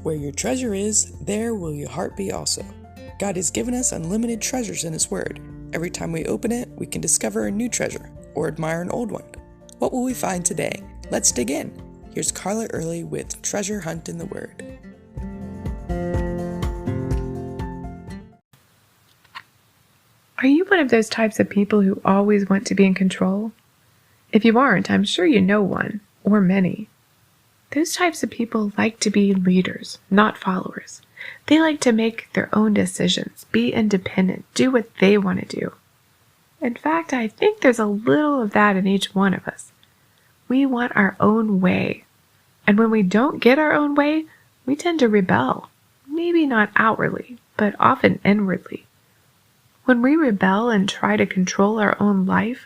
Where your treasure is, there will your heart be also. God has given us unlimited treasures in His Word. Every time we open it, we can discover a new treasure or admire an old one. What will we find today? Let's dig in. Here's Carla Early with Treasure Hunt in the Word. Are you one of those types of people who always want to be in control? If you aren't, I'm sure you know one, or many. Those types of people like to be leaders, not followers. They like to make their own decisions, be independent, do what they want to do. In fact, I think there's a little of that in each one of us. We want our own way. And when we don't get our own way, we tend to rebel. Maybe not outwardly, but often inwardly. When we rebel and try to control our own life,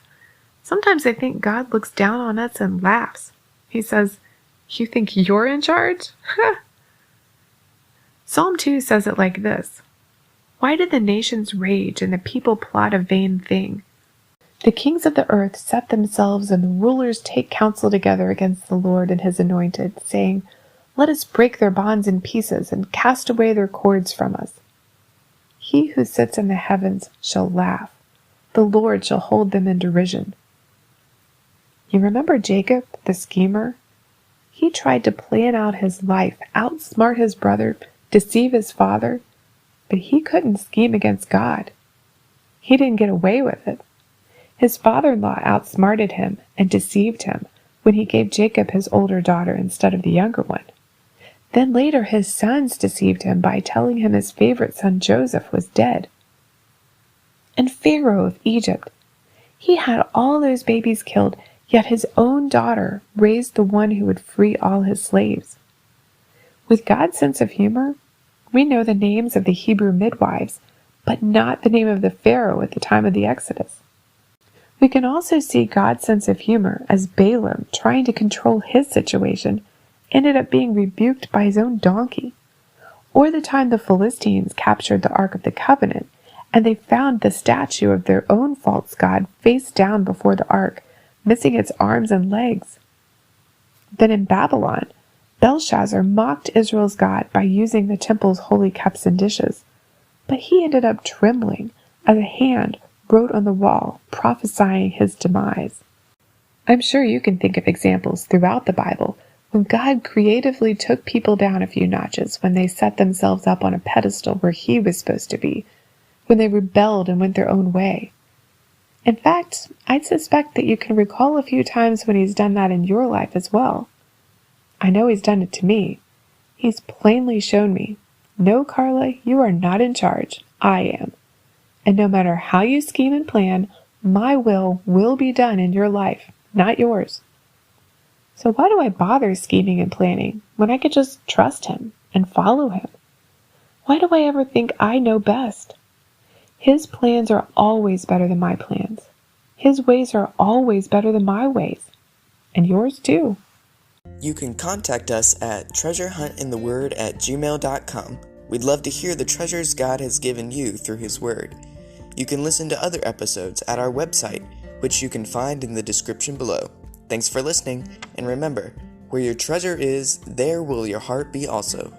sometimes I think God looks down on us and laughs. He says, "You think you're in charge?" Psalm 2 says it like this: "Why do the nations rage and the people plot a vain thing? The kings of the earth set themselves and the rulers take counsel together against the Lord and His anointed, saying, 'Let us break their bonds in pieces and cast away their cords from us.' He who sits in the heavens shall laugh. The Lord shall hold them in derision." You remember Jacob, the schemer? He tried to plan out his life, outsmart his brother, deceive his father, but he couldn't scheme against God. He didn't get away with it. His father-in-law outsmarted him and deceived him when he gave Jacob his older daughter instead of the younger one. Then later his sons deceived him by telling him his favorite son Joseph was dead. And Pharaoh of Egypt, he had all those babies killed, yet his own daughter raised the one who would free all his slaves. With God's sense of humor, we know the names of the Hebrew midwives, but not the name of the Pharaoh at the time of the Exodus. We can also see God's sense of humor as Balaam, trying to control his situation, ended up being rebuked by his own donkey. Or the time the Philistines captured the Ark of the Covenant, and they found the statue of their own false god face down before the ark, missing its arms and legs. Then in Babylon, Belshazzar mocked Israel's God by using the temple's holy cups and dishes, but he ended up trembling as a hand wrote on the wall, prophesying his demise. I'm sure you can think of examples throughout the Bible when God creatively took people down a few notches when they set themselves up on a pedestal where He was supposed to be, when they rebelled and went their own way. In fact, I'd suspect that you can recall a few times when He's done that in your life as well. I know He's done it to me. He's plainly shown me, "No, Carla, you are not in charge. I am. And no matter how you scheme and plan, my will be done in your life, not yours." So why do I bother scheming and planning when I could just trust Him and follow Him? Why do I ever think I know best? His plans are always better than my plans. His ways are always better than my ways. And yours too. You can contact us at treasurehuntintheword@gmail.com. We'd love to hear the treasures God has given you through His Word. You can listen to other episodes at our website, which you can find in the description below. Thanks for listening, and remember, where your treasure is, there will your heart be also.